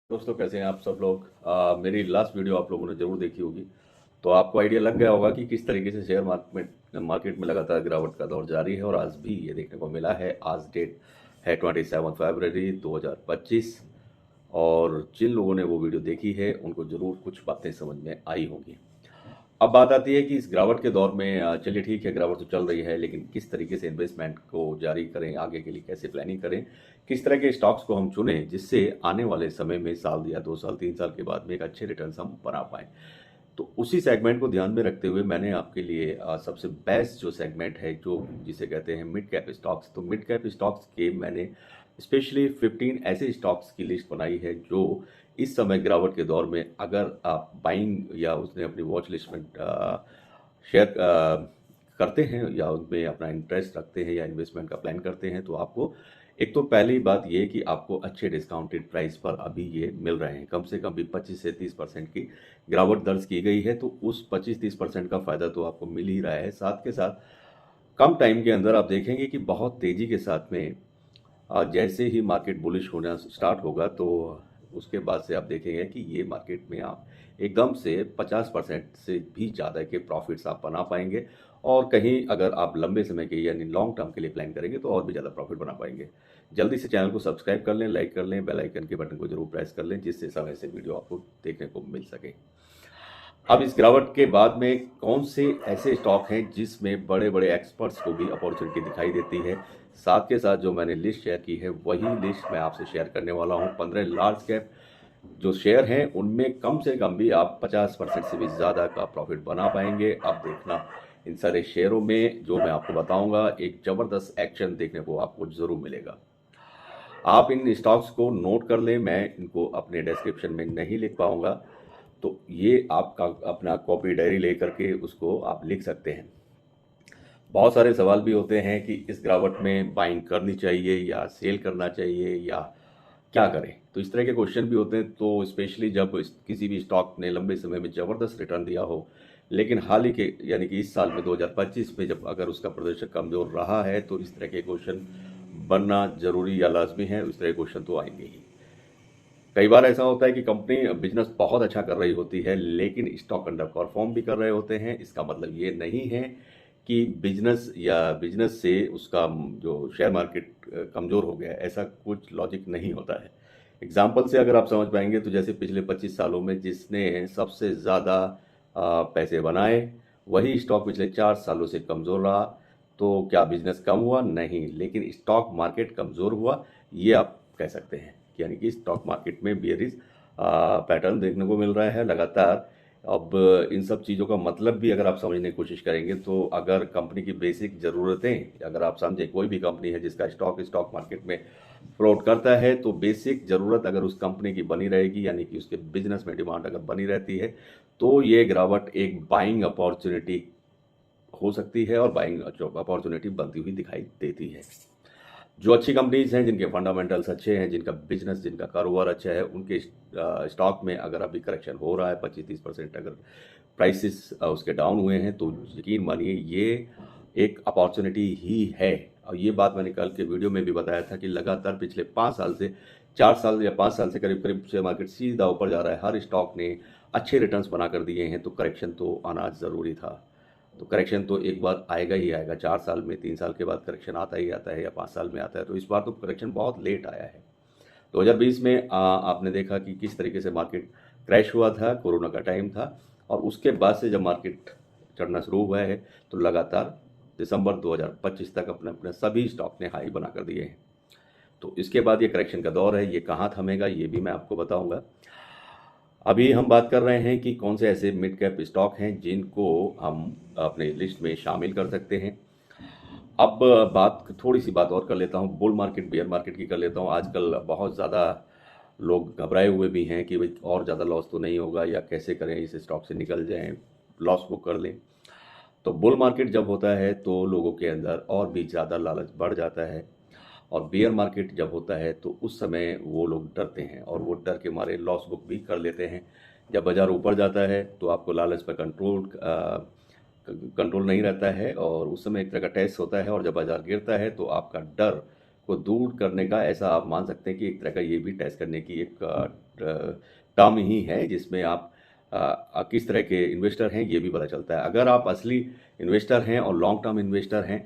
दोस्तों कैसे हैं आप सब लोग। मेरी लास्ट वीडियो आप लोगों ने जरूर देखी होगी, तो आपको आइडिया लग गया होगा कि किस तरीके से शेयर मार्केट में लगातार गिरावट का दौर जारी है और आज भी ये देखने को मिला है। आज डेट है 27 फरवरी 2025 और जिन लोगों ने वो वीडियो देखी है उनको ज़रूर कुछ बातें समझ में आई होंगी। अब बात आती है कि इस गिरावट के दौर में चलिए ठीक है, गिरावट तो चल रही है, लेकिन किस तरीके से इन्वेस्टमेंट को जारी करें, आगे के लिए कैसे प्लानिंग करें, किस तरह के स्टॉक्स को हम चुनें जिससे आने वाले समय में साल या 2 साल 3 साल के बाद में एक अच्छे रिटर्न्स हम बना पाएं। तो उसी सेगमेंट को ध्यान में रखते हुए मैंने आपके लिए सबसे बेस्ट जो सेगमेंट है, जो जिसे कहते हैं मिड कैप स्टॉक्स, तो मिड कैप स्टॉक्स के मैंने स्पेशली 15 ऐसे स्टॉक्स की लिस्ट बनाई है जो इस समय गिरावट के दौर में अगर आप बाइंग या उसने अपनी वॉच लिस्ट में शेयर करते हैं या उनमें अपना इंटरेस्ट रखते हैं या इन्वेस्टमेंट का प्लान करते हैं, तो आपको एक तो पहली बात ये कि आपको अच्छे डिस्काउंटेड प्राइस पर अभी ये मिल रहे हैं। कम से कम भी 25 से 30% की गिरावट दर्ज की गई है, तो उस 25-30% का फ़ायदा तो आपको मिल ही रहा है। साथ के साथ कम टाइम के अंदर आप देखेंगे कि बहुत तेज़ी के साथ में जैसे ही मार्केट बुलिश होना स्टार्ट होगा, तो उसके बाद से आप देखेंगे कि ये मार्केट में आप एकदम से 50% से भी ज़्यादा के प्रॉफिट्स आप बना पाएंगे और कहीं अगर आप लंबे समय के यानी लॉन्ग टर्म के लिए प्लान करेंगे तो और भी ज़्यादा प्रॉफिट बना पाएंगे। जल्दी से चैनल को सब्सक्राइब कर लें, लाइक कर लें, बेल आइकन के बटन को जरूर प्रेस कर लें जिससे समय से वीडियो आपको देखने को मिल सके। अब इस गिरावट के बाद में कौन से ऐसे स्टॉक हैं जिसमें बड़े बड़े एक्सपर्ट्स को भी अपॉर्चुनिटी दिखाई देती है, साथ के साथ जो मैंने लिस्ट शेयर की है वही लिस्ट मैं आपसे शेयर करने वाला हूं। 15 लार्ज कैप जो शेयर हैं उनमें कम से कम भी आप 50% से भी ज़्यादा का प्रॉफिट बना पाएंगे। अब देखना, इन सारे शेयरों में जो मैं आपको बताऊंगा एक ज़बरदस्त एक्शन देखने को आपको ज़रूर मिलेगा। आप इन स्टॉक्स को नोट कर लें, मैं इनको अपने डिस्क्रिप्शन में नहीं लिख पाऊंगा, तो ये आपका अपना कॉपी डायरी लेकर के उसको आप लिख सकते हैं। बहुत सारे सवाल भी होते हैं कि इस गिरावट में बाइंग करनी चाहिए या सेल करना चाहिए या क्या करें, तो इस तरह के क्वेश्चन भी होते हैं। तो स्पेशली जब किसी भी स्टॉक ने लंबे समय में ज़बरदस्त रिटर्न दिया हो, लेकिन हाल ही के यानी कि इस साल में 2025 में जब अगर उसका प्रदर्शन कमज़ोर रहा है, तो इस तरह के क्वेश्चन बनना ज़रूरी या लाजमी है। इस तरह के क्वेश्चन तो आएंगे ही। कई बार ऐसा होता है कि कंपनी बिजनेस बहुत अच्छा कर रही होती है लेकिन स्टॉक अंडर परफॉर्म भी कर रहे होते हैं। इसका मतलब ये नहीं है कि बिजनेस से उसका जो शेयर मार्केट कमज़ोर हो गया है, ऐसा कुछ लॉजिक नहीं होता है। एग्जाम्पल से अगर आप समझ पाएंगे तो जैसे पिछले 25 सालों में जिसने सबसे ज़्यादा पैसे बनाए, वही स्टॉक पिछले 4 सालों से कमज़ोर रहा। तो क्या बिजनेस कम हुआ? नहीं, लेकिन स्टॉक मार्केट कमज़ोर हुआ, ये आप कह सकते हैं। यानी कि स्टॉक मार्केट में बेयरिश पैटर्न देखने को मिल रहा है लगातार। अब इन सब चीज़ों का मतलब भी अगर आप समझने की कोशिश करेंगे, तो अगर कंपनी की बेसिक ज़रूरतें अगर आप समझें, कोई भी कंपनी है जिसका स्टॉक मार्केट में फ्लोट करता है, तो बेसिक ज़रूरत अगर उस कंपनी की बनी रहेगी यानी कि उसके बिजनेस में डिमांड अगर बनी रहती है, तो ये गिरावट एक बाइंग अपॉर्चुनिटी हो सकती है और बाइंग अपॉर्चुनिटी बनती हुई दिखाई देती है। जो अच्छी कंपनीज हैं, जिनके फंडामेंटल्स अच्छे हैं, जिनका बिजनेस, जिनका कारोबार अच्छा है, उनके स्टॉक में अगर अभी करेक्शन हो रहा है 25-30% अगर प्राइसेस उसके डाउन हुए हैं, तो यकीन मानिए ये एक अपॉर्चुनिटी ही है। और ये बात मैंने कल के वीडियो में भी बताया था कि लगातार पिछले 5 साल से 4 साल या 5 साल से करीब करीब शेयर मार्केट सीधा ऊपर जा रहा है। हर स्टॉक ने अच्छे रिटर्न्स बना कर दिए हैं, तो करेक्शन तो आना ज़रूरी था। तो करेक्शन तो एक बार आएगा ही आएगा। 4 साल में 3 साल के बाद करेक्शन आता ही आता है या 5 साल में आता है, तो इस बार तो करेक्शन बहुत लेट आया है। 2020 में आपने देखा कि किस तरीके से मार्केट क्रैश हुआ था, कोरोना का टाइम था, और उसके बाद से जब मार्केट चढ़ना शुरू हुआ है तो लगातार दिसंबर 2025 तक अपने अपने सभी स्टॉक ने हाई बना कर दिए हैं। तो इसके बाद ये करेक्शन का दौर है, ये कहाँ थमेगा ये भी मैं आपको बताऊंगा। अभी हम बात कर रहे हैं कि कौन से ऐसे मिड कैप स्टॉक हैं जिनको हम अपने लिस्ट में शामिल कर सकते हैं। अब बात थोड़ी सी बात और कर लेता हूँ, बुल मार्केट बियर मार्केट की कर लेता हूँ। आजकल बहुत ज़्यादा लोग घबराए हुए भी हैं कि भाई और ज़्यादा लॉस तो नहीं होगा या कैसे करें, इस स्टॉक से निकल जाएं, लॉस बुक कर लें। तो बुल मार्केट जब होता है तो लोगों के अंदर और भी ज़्यादा लालच बढ़ जाता है, और बियर मार्केट जब होता है तो उस समय वो लोग डरते हैं और वो डर के मारे लॉस बुक भी कर लेते हैं। जब बाज़ार ऊपर जाता है तो आपको लालच पर कंट्रोल नहीं रहता है और उस समय एक तरह का टेस्ट होता है, और जब बाज़ार गिरता है तो आपका डर को दूर करने का, ऐसा आप मान सकते हैं कि एक तरह का ये भी टेस्ट करने की एक टर्म ही है जिसमें आप किस तरह के इन्वेस्टर हैं ये भी पता चलता है। अगर आप असली इन्वेस्टर हैं और लॉन्ग टर्म इन्वेस्टर हैं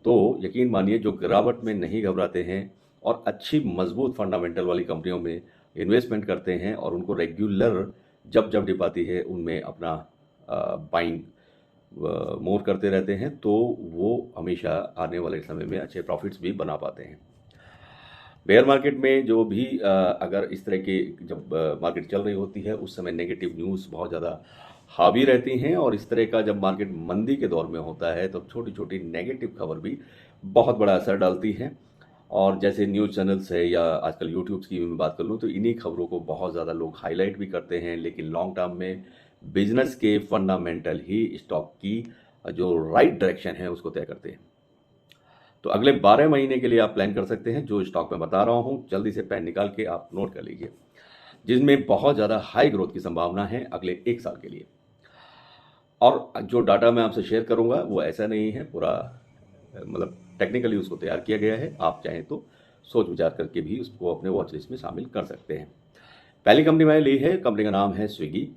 तो यकीन मानिए जो गिरावट में नहीं घबराते हैं और अच्छी मजबूत फंडामेंटल वाली कंपनियों में इन्वेस्टमेंट करते हैं और उनको रेगुलर जब जब डिप आती है उनमें अपना बाइंग मोर करते रहते हैं तो वो हमेशा आने वाले समय में अच्छे प्रॉफिट्स भी बना पाते हैं। बेयर मार्केट में जो भी अगर इस तरह की जब मार्केट चल रही होती है उस समय नेगेटिव न्यूज़ बहुत ज़्यादा हावी रहती हैं और इस तरह का जब मार्केट मंदी के दौर में होता है तो छोटी छोटी नेगेटिव खबर भी बहुत बड़ा असर डालती है। और जैसे न्यूज़ चैनल्स है या आजकल यूट्यूब की भी मैं बात कर लूँ तो इन्हीं खबरों को बहुत ज़्यादा लोग हाईलाइट भी करते हैं, लेकिन लॉन्ग टर्म में बिजनेस के फंडामेंटल ही स्टॉक की जो राइट डायरेक्शन है उसको तय करते हैं। तो अगले 12 महीने के लिए आप प्लान कर सकते हैं। जो स्टॉक मैं बता रहा हूँ जल्दी से पेन निकाल के आप नोट कर लीजिए, जिसमें बहुत ज़्यादा हाई ग्रोथ की संभावना है अगले 1 साल के लिए। और जो डाटा मैं आपसे शेयर करूंगा वो ऐसा नहीं है, पूरा मतलब टेक्निकली उसको तैयार किया गया है। आप चाहें तो सोच विचार करके भी उसको अपने वॉच लिस्ट में शामिल कर सकते हैं। पहली कंपनी मैंने ली है, कंपनी का नाम है स्विगी।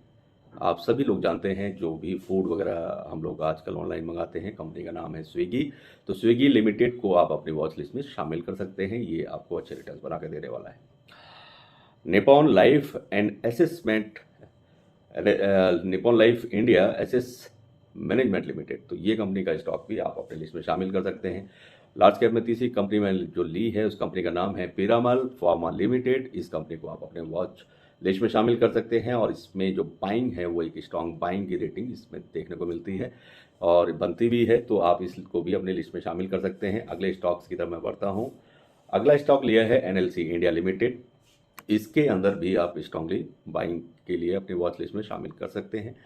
आप सभी लोग जानते हैं जो भी फूड वगैरह हम लोग आजकल ऑनलाइन मंगाते हैं, कंपनी का नाम है स्विगी। तो स्विगी लिमिटेड को आप अपनी वॉच लिस्ट में शामिल कर सकते हैं, ये आपको अच्छे रिटर्न बना कर देने वाला है। Nippon life and assessment Nippon life India एसेस मैनेजमेंट लिमिटेड, तो ये कंपनी का स्टॉक भी आप अपने लिस्ट में शामिल कर सकते हैं। लार्ज कैप में तीसरी कंपनी में जो ली है उस कंपनी का नाम है पीरामल फार्मा लिमिटेड। इस कंपनी को आप अपने वॉच लिस्ट में शामिल कर सकते हैं और इसमें जो बाइंग है वो एक स्ट्रॉन्ग बाइंग की रेटिंग इसमें देखने को मिलती है और बनती भी है, तो आप इसको भी अपने लिस्ट में शामिल कर सकते हैं। अगले स्टॉक्स की तरफ मैं बढ़ता हूँ। अगला स्टॉक लिया है एनएलसी इंडिया लिमिटेड। इसके अंदर भी आप स्ट्रांगली बाइंग के लिए अपनी वॉच लिस्ट में शामिल कर सकते हैं।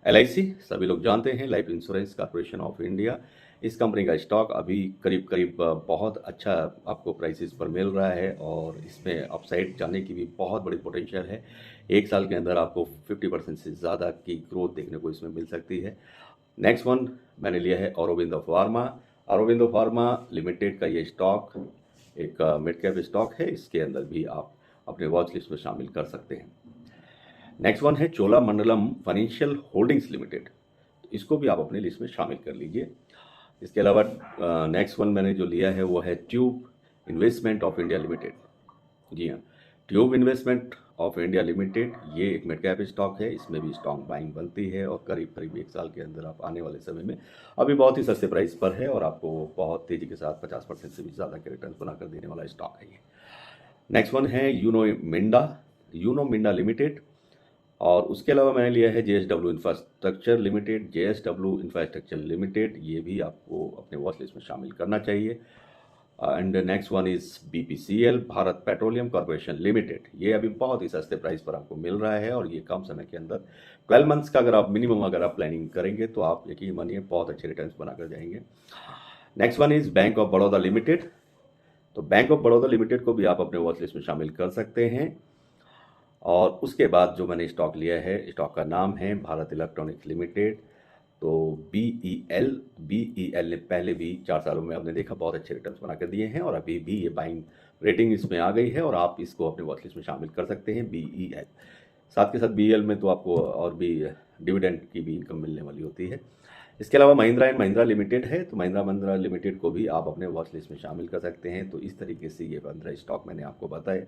एलआईसी सभी लोग जानते हैं, life insurance corporation of India. इस कंपनी का स्टॉक अभी करीब करीब बहुत अच्छा आपको प्राइसेस पर मिल रहा है और इसमें अपसाइड जाने की भी बहुत बड़ी पोटेंशियल है। 1 साल के अंदर आपको 50% से ज़्यादा की ग्रोथ देखने को इसमें मिल सकती है। नेक्स्ट वन मैंने लिया है Aurobindo pharma. Aurobindo pharma limited का ये स्टॉक एक मिड कैप स्टॉक है, इसके अंदर भी आप अपने वॉच लिस्ट में शामिल कर सकते हैं। नेक्स्ट वन है चोलामंडलम फाइनेंशियल होल्डिंग्स लिमिटेड, इसको भी आप अपने लिस्ट में शामिल कर लीजिए। इसके अलावा नेक्स्ट वन मैंने जो लिया है वो है Tube Investment of India Limited. जी हाँ, Tube Investment of India Limited ये एक मिड कैप स्टॉक है, इसमें भी स्ट्रॉन्ग बाइंग बनती है और करीब करीब 1 साल के अंदर आप आने वाले समय में अभी बहुत ही सस्ते प्राइस पर है और आपको बहुत तेज़ी के साथ 50% से भी ज़्यादा के रिटर्न बनाकर देने वाला स्टॉक है ये। नेक्स्ट वन है यूनो मिंडा लिमिटेड और उसके अलावा मैंने लिया है JSW infrastructure limited. JSW infrastructure limited ये भी आपको अपने वॉच लिस्ट में शामिल करना चाहिए। And next one is BPCL Bharat petroleum corporation limited. ये अभी बहुत ही सस्ते प्राइस पर आपको मिल रहा है और ये कम समय के अंदर 12 मंथ्स का अगर आप मिनिमम अगर आप प्लानिंग करेंगे तो आप यकीन मानिए बहुत अच्छे रिटर्न बनाकर जाएंगे। Next one is bank of Baroda limited. तो बैंक ऑफ बड़ौदा लिमिटेड को भी आप अपने वॉच लिस्ट में शामिल कर सकते हैं। और उसके बाद जो मैंने स्टॉक लिया है, स्टॉक का नाम है भारत इलेक्ट्रॉनिक्स लिमिटेड। तो बीईएल ने पहले भी 4 सालों में आपने देखा बहुत अच्छे रिटर्न्स बना कर दिए हैं और अभी भी ये बाइंग रेटिंग इसमें आ गई है और आप इसको अपने वॉच लिस्ट में शामिल कर सकते हैं बीईएल। साथ के साथ बीईएल में तो आपको और भी डिविडेंड की भी इनकम मिलने वाली होती है। इसके अलावा महिंद्रा एंड महिंद्रा लिमिटेड है, तो महिंद्रा लिमिटेड को भी आप अपने वॉच लिस्ट में शामिल कर सकते हैं। तो इस तरीके से ये 15 स्टॉक मैंने आपको बताए,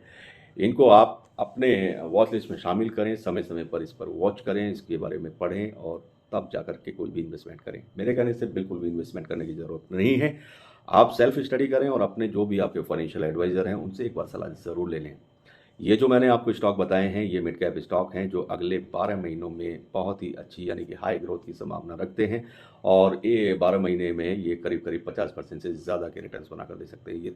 इनको आप अपने वॉच लिस्ट में शामिल करें, समय समय पर इस पर वॉच करें, इसके बारे में पढ़ें और तब जा कर के कोई भी इन्वेस्टमेंट करें। मेरे कहने से बिल्कुल भी इन्वेस्टमेंट करने की ज़रूरत नहीं है। आप सेल्फ स्टडी करें और अपने जो भी आपके फाइनेंशियल एडवाइज़र हैं उनसे एक बार सलाह ज़रूर ले लें। ये जो मैंने आपको स्टॉक बताए हैं ये मिड कैप स्टॉक हैं जो अगले 12 महीनों में बहुत ही अच्छी यानी कि हाई ग्रोथ की संभावना रखते हैं और ये 12 महीने में ये करीब करीब 50% से ज़्यादा के रिटर्न्स बना कर दे सकते हैं।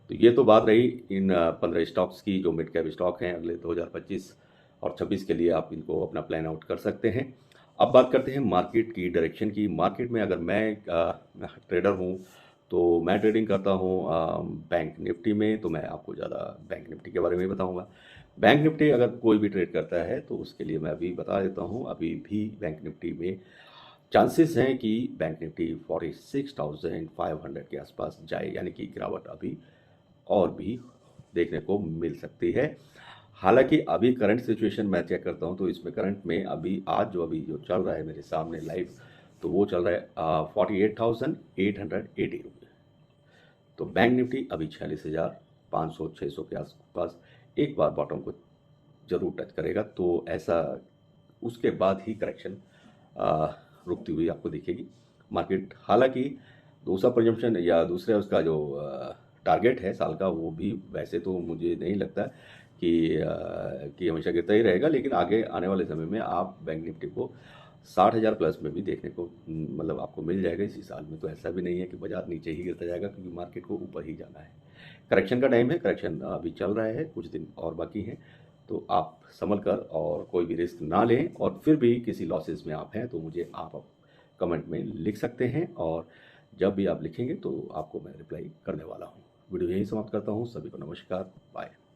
ये तो बात रही इन 15 स्टॉक्स की जो मिड कैप स्टॉक हैं अगले 2025 और 26 के लिए आप इनको अपना प्लान आउट कर सकते हैं। अब बात करते हैं मार्केट की डायरेक्शन की। मार्केट में अगर मैं ट्रेडर हूँ तो मैं ट्रेडिंग करता हूँ बैंक निफ्टी में, तो मैं आपको ज़्यादा बैंक निफ्टी के बारे में बताऊँगा। बैंक निफ्टी अगर कोई भी ट्रेड करता है तो उसके लिए मैं अभी बता देता हूँ, अभी भी बैंक निफ्टी में चांसेस हैं कि बैंक निफ्टी 46,500 के आसपास जाए, यानी कि गिरावट अभी और भी देखने को मिल सकती है। हालांकि अभी करंट सिचुएशन मैं चेक करता हूं तो इसमें करंट में अभी जो चल रहा है मेरे सामने लाइव, तो वो चल रहा है 48,880 रुपये। तो बैंक निफ्टी अभी 46,500 600 के आसपास एक बार बॉटम को जरूर टच करेगा, तो ऐसा उसके बाद ही करेक्शन रुकती हुई आपको दिखेगी मार्केट। हालांकि दूसरा प्रजम्पशन या दूसरे उसका जो टारगेट है साल का, वो भी वैसे तो मुझे नहीं लगता कि हमेशा गिरता ही रहेगा, लेकिन आगे आने वाले समय में आप बैंक निफ्टी को 60,000 प्लस में भी देखने को मतलब आपको मिल जाएगा इसी साल में। तो ऐसा भी नहीं है कि बाजार नीचे ही गिरता जाएगा, क्योंकि मार्केट को ऊपर ही जाना है। करेक्शन का टाइम है, करेक्शन अभी चल रहा है, कुछ दिन और बाकी हैं। तो आप संभल कर और कोई भी रिस्क ना लें, और फिर भी किसी लॉसेस में आप हैं तो मुझे आप कमेंट में लिख सकते हैं, और जब भी आप लिखेंगे तो आपको मैं रिप्लाई करने वाला हूँ। वीडियो यहीं समाप्त करता हूँ। सभी को नमस्कार, बाय।